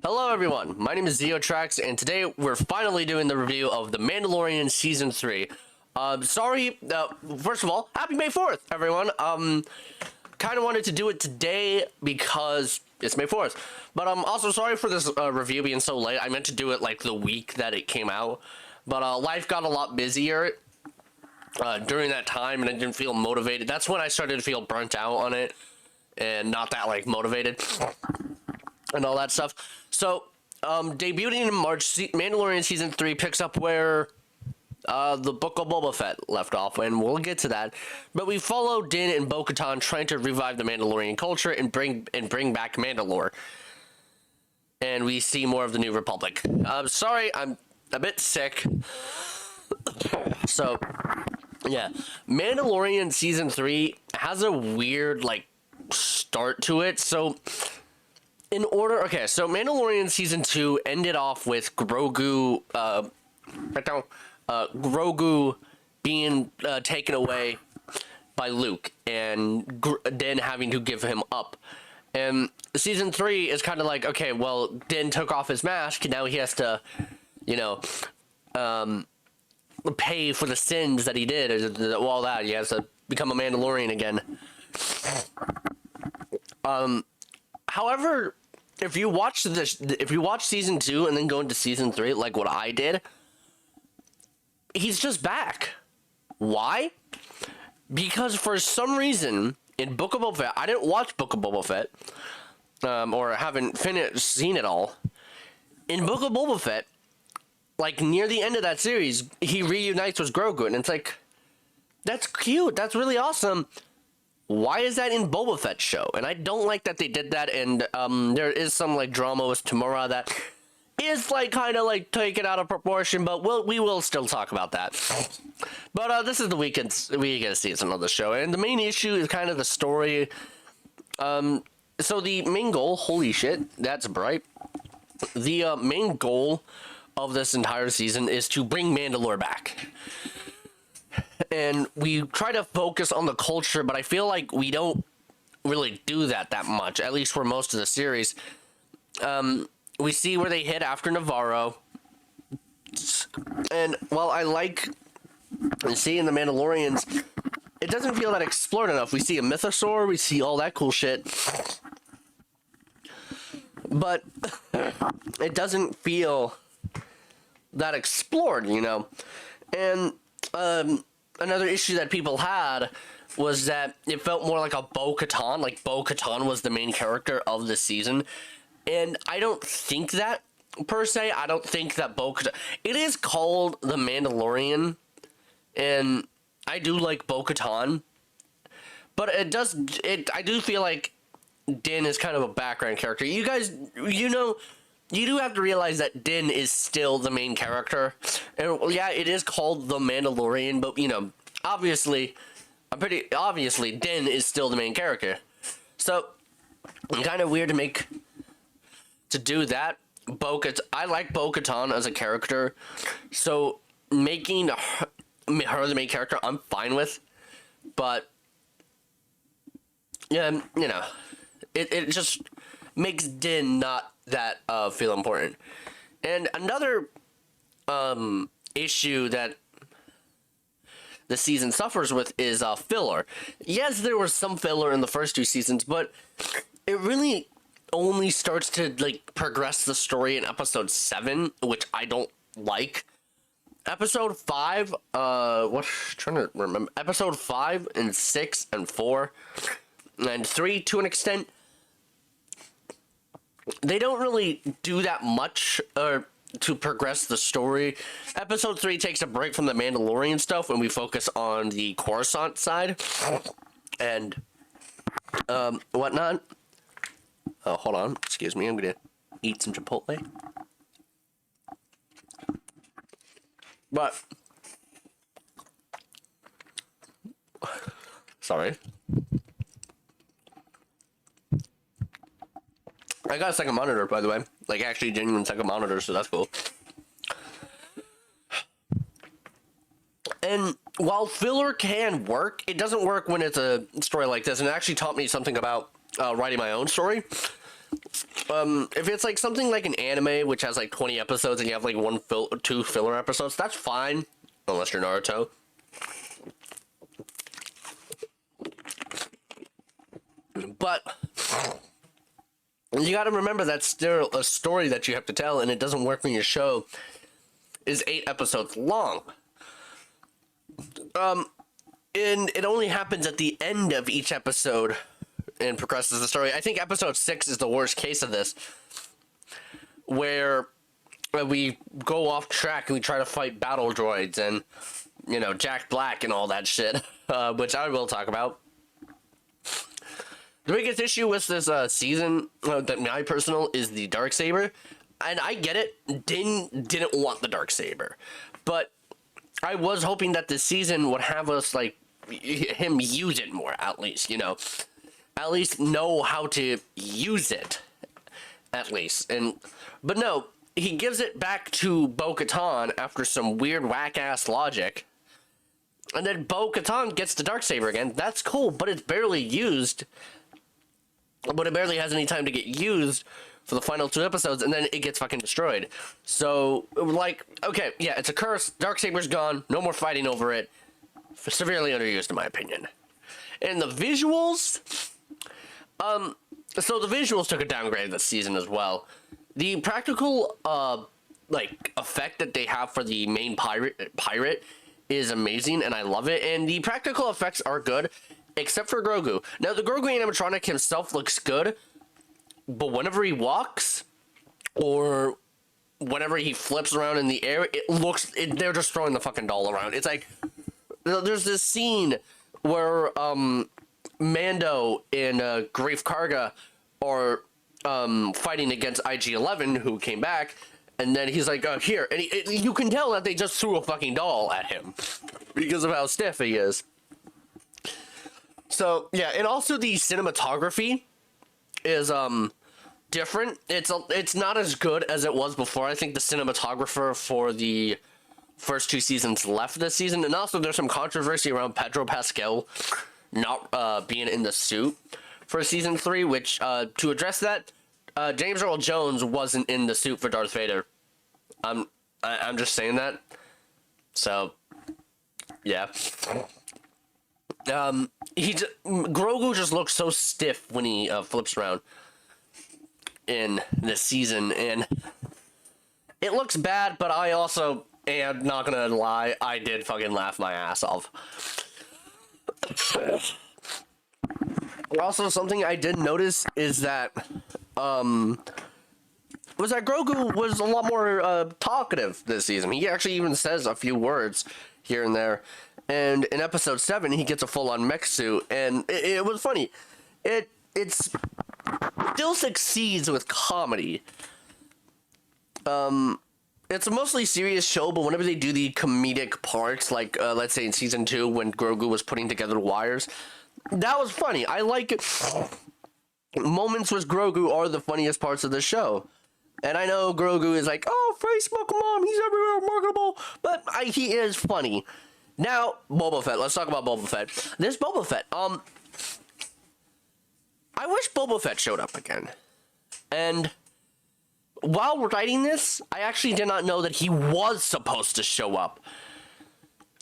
Hello everyone, my name is Zeotrax, and today we're finally doing the review of The Mandalorian Season 3. First of all, happy May 4th, everyone. Kind of wanted to do it today because it's May 4th. But I'm also sorry for this review being so late. I meant to do it like the week that it came out. But life got a lot busier during that time, and I didn't feel motivated. That's when I started to feel burnt out on it, and not that, like, motivated. And all that stuff. So, debuting in March, Mandalorian Season 3 picks up where the Book of Boba Fett left off, and we'll get to that. But we follow Din and Bo-Katan trying to revive the Mandalorian culture and bring back Mandalore. And we see more of the New Republic. Sorry, I'm a bit sick. So, yeah. Mandalorian Season 3 has a weird, like, start to it. So so Mandalorian Season 2 ended off with Grogu being taken away by Luke, and Din having to give him up. And Season 3 is kind of like, okay, well, Din took off his mask, and now he has to, pay for the sins that he did, all that. He has to become a Mandalorian again. However, if you watch Season 2 and then go into Season 3, like what I did, he's just back. Why? Because for some reason, in Book of Boba Fett, I didn't watch Book of Boba Fett, or haven't seen it all. In Book of Boba Fett, like near the end of that series, he reunites with Grogu, and it's like, that's cute, that's really awesome. Why is that in Boba Fett's show? And I don't like that they did that, and there is some like drama with Tamora that is like kind of like taken out of proportion, but we will still talk about that. But this is the weekend season of the show, and the main issue is kind of the story. So the main goal, holy shit, that's bright. The main goal of this entire season is to bring Mandalore back. And we try to focus on the culture, but I feel like we don't really do that much, at least for most of the series. We see where they hit after Navarro. And while I like seeing the Mandalorians, it doesn't feel that explored enough. We see a mythosaur, we see all that cool shit. But it doesn't feel that explored, And another issue that people had was that it felt more like a Bo-Katan. Like, Bo-Katan was the main character of the season. And I don't think that, per se. I don't think that Bo-Katan... It is called The Mandalorian. And I do like Bo-Katan. But I do feel like Din is kind of a background character. You guys, you do have to realize that Din is still the main character. And yeah, it is called The Mandalorian, but obviously, Din is still the main character. So, kind of weird to do that. I like Bo-Katan as a character, so making her the main character, I'm fine with. But, yeah, it just makes Din not that feel important. And another issue that the season suffers with is filler. Yes, there was some filler in the first two seasons, but it really only starts to like progress the story in episode 7, which I don't like. Episode 5, trying to remember. Episode 5 and 6 and 4 and 3 to an extent, they don't really do that much to progress the story. Episode 3 takes a break from the Mandalorian stuff when we focus on the Coruscant side and whatnot. Oh, hold on. Excuse me. I'm going to eat some Chipotle. But, sorry. I got a second monitor, by the way. Like, actually genuine second monitor, so that's cool. And while filler can work, it doesn't work when it's a story like this. And it actually taught me something about writing my own story. If it's like something like an anime which has like 20 episodes and you have like two filler episodes, that's fine, unless you're Naruto. But you got to remember that's still a story that you have to tell, and it doesn't work when your show is 8 episodes long. And it only happens at the end of each episode and progresses the story. I think episode 6 is the worst case of this, where we go off track and we try to fight battle droids and, you know, Jack Black and all that shit, which I will talk about. The biggest issue with this season, that my personal, is the Darksaber. And I get it, didn't want the Darksaber. But I was hoping that this season would have us, like, him use it more, at least, you know. At least know how to use it, at least. But no, he gives it back to Bo-Katan after some weird whack-ass logic. And then Bo-Katan gets the Darksaber again. That's cool, but it's barely used. But it barely has any time to get used for the final 2 episodes, and then it gets fucking destroyed. So, like, okay, yeah, it's a curse. Darksaber's gone. No more fighting over it. Severely underused, in my opinion. And the visuals... so the visuals took a downgrade this season as well. The practical, like, effect that they have for the main pirate is amazing, and I love it. And the practical effects are good, except for Grogu. Now, the Grogu animatronic himself looks good, but whenever he walks, or whenever he flips around in the air, they're just throwing the fucking doll around. It's like, there's this scene where, Mando and Greef Karga are fighting against IG-11, who came back, and then he's like, here, and you can tell that they just threw a fucking doll at him because of how stiff he is. So yeah, and also the cinematography is different. It's not as good as it was before. I think the cinematographer for the first 2 seasons left this season, and also there's some controversy around Pedro Pascal not being in the suit for season 3, which to address that, James Earl Jones wasn't in the suit for Darth Vader. I'm just saying that. So yeah. Grogu just looks so stiff when he flips around in this season, and it looks bad, but I also am not gonna lie, I did fucking laugh my ass off. Also, something I did notice is that Grogu was a lot more talkative this season. He actually even says a few words here and there. And in episode 7, he gets a full-on mech suit, and it was funny. It still succeeds with comedy. It's a mostly serious show, but whenever they do the comedic parts, like let's say in season 2 when Grogu was putting together the wires, that was funny. I like it. Moments with Grogu are the funniest parts of the show. And I know Grogu is like, oh, Facebook mom, he's everywhere, marketable, but he is funny. Now, Boba Fett. Let's talk about Boba Fett. This Boba Fett. I wish Boba Fett showed up again. And while writing this, I actually did not know that he was supposed to show up.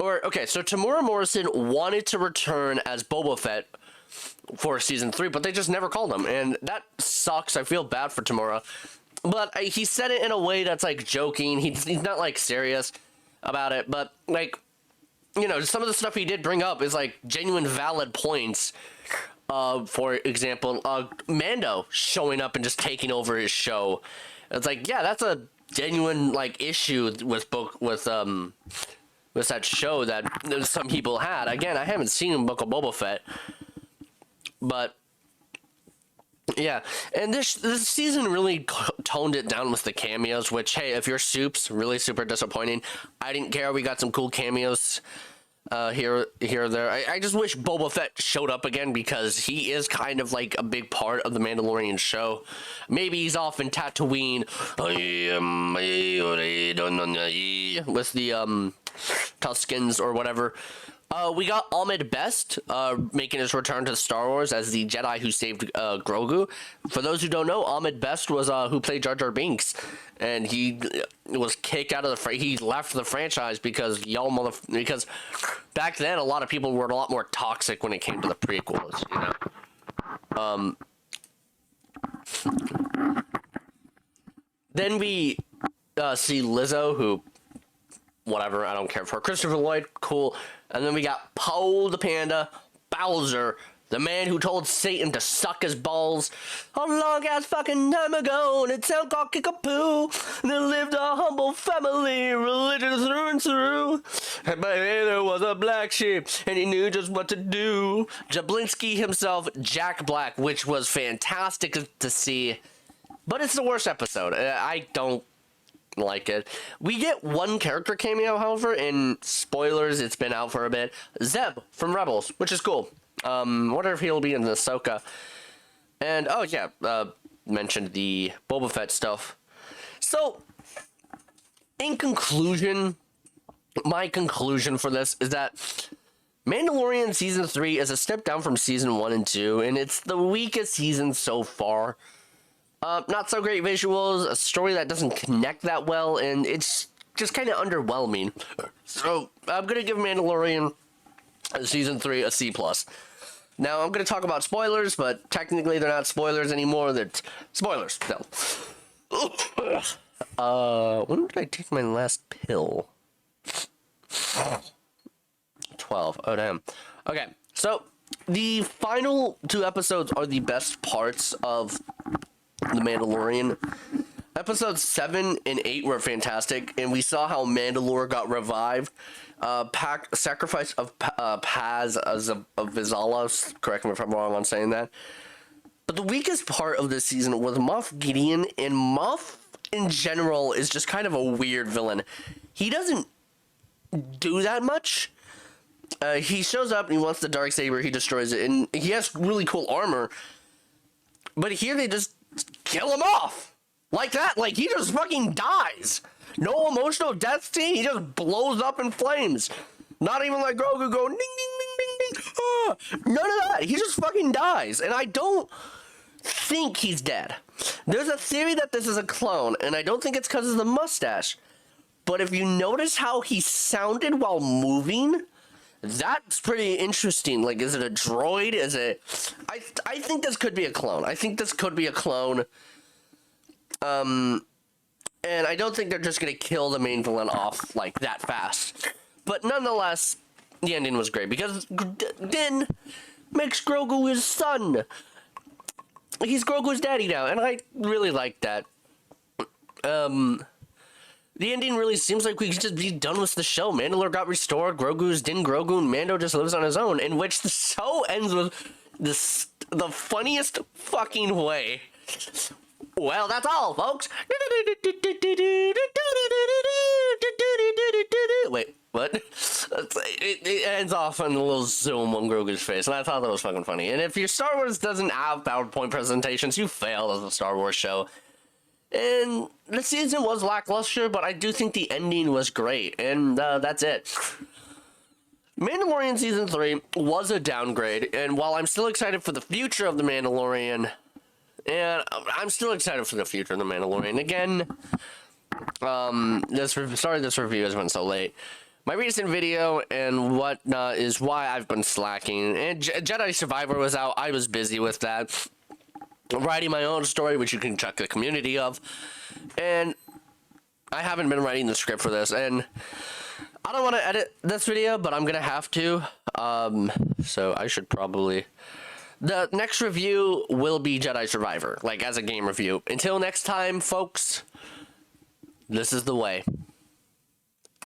Okay, so Tamura Morrison wanted to return as Boba Fett for season 3, but they just never called him, and that sucks. I feel bad for Tamura. But he said it in a way that's, like, joking. He's not, like, serious about it, but, like, you know, some of the stuff he did bring up is, like, genuine valid points. For example, Mando showing up and just taking over his show. It's like, yeah, that's a genuine, like, issue with that show that some people had. Again, I haven't seen Book of Boba Fett, but yeah, and this season really toned it down with the cameos, which, hey, if you're Soups, really super disappointing. I didn't care. We got some cool cameos here or there. I just wish Boba Fett showed up again, because he is kind of like a big part of the Mandalorian show. Maybe he's off in Tatooine with the Tuskens or whatever, We got Ahmed Best making his return to Star Wars as the Jedi who saved Grogu. For those who don't know, Ahmed Best was who played Jar Jar Binks, and he was kicked out of the he left the franchise because because back then a lot of people were a lot more toxic when it came to the prequels, Then we see Lizzo, who, whatever, I don't care for her. Christopher Lloyd, cool. And then we got Poe the Panda, Bowser, the man who told Satan to suck his balls a long ass fucking time ago, and it sounded called Kickapoo. And they lived a humble family, religious through and through. And by there was a black sheep, and he knew just what to do. Jablinski himself, Jack Black, which was fantastic to see. But it's the worst episode. I don't like it. We get one character cameo, however, and spoilers, it's been out for a bit. Zeb from Rebels, which is cool. Wonder if he'll be in the Ahsoka. And, oh yeah, mentioned the Boba Fett stuff. So, in conclusion, my conclusion for this is that Mandalorian Season 3 is a step down from Season 1 and 2, and it's the weakest season so far. Not so great visuals, a story that doesn't connect that well, and it's just kind of underwhelming. So, I'm going to give Mandalorian Season 3 a C+. Now, I'm going to talk about spoilers, but technically they're not spoilers anymore. They're spoilers, no. When did I take my last pill? 12. Oh, damn. Okay, so the final 2 episodes are the best parts of The Mandalorian. Episodes 7 and 8 were fantastic, and we saw how Mandalore got revived. Sacrifice of Paz of Vizsla. Correct me if I'm wrong on saying that. But the weakest part of this season was Moff Gideon, and Moff in general is just kind of a weird villain. He doesn't do that much. He shows up and he wants the Darksaber, he destroys it, and he has really cool armor. But here they just kill him off like that. Like, he just fucking dies. No emotional death scene. He just blows up in flames. Not even like Grogu go ding ding ding ding ding. Ah, none of that. He just fucking dies. And I don't think he's dead. There's a theory that this is a clone, and I don't think it's because of the mustache. But if you notice how he sounded while moving, that's pretty interesting. Like, is it a droid? Is it... I think this could be a clone. I think this could be a clone. And I don't think they're just going to kill the main villain off, like, that fast. But nonetheless, the ending was great, because Din makes Grogu his son. He's Grogu's daddy now, and I really like that. The ending really seems like we could just be done with the show. Mandalore got restored, Grogu's Din Grogu, and Mando just lives on his own, in which the show ends with the funniest fucking way. Well, that's all, folks. Wait, what? It ends off on a little zoom on Grogu's face, and I thought that was fucking funny. And if your Star Wars doesn't have PowerPoint presentations, you failed as a Star Wars show. And the season was lackluster, but I do think the ending was great, and that's it. Mandalorian Season 3 was a downgrade, and while I'm still excited for the future of The Mandalorian, and I'm still excited for the future of The Mandalorian. Again, sorry this review has been so late. My recent video and whatnot is why I've been slacking. And Jedi Survivor was out. I was busy with that. I'm writing my own story, which you can check the community of. And I haven't been writing the script for this. And I don't want to edit this video, but I'm going to have to. So I should probably... The next review will be Jedi Survivor, like as a game review. Until next time, folks, this is the way.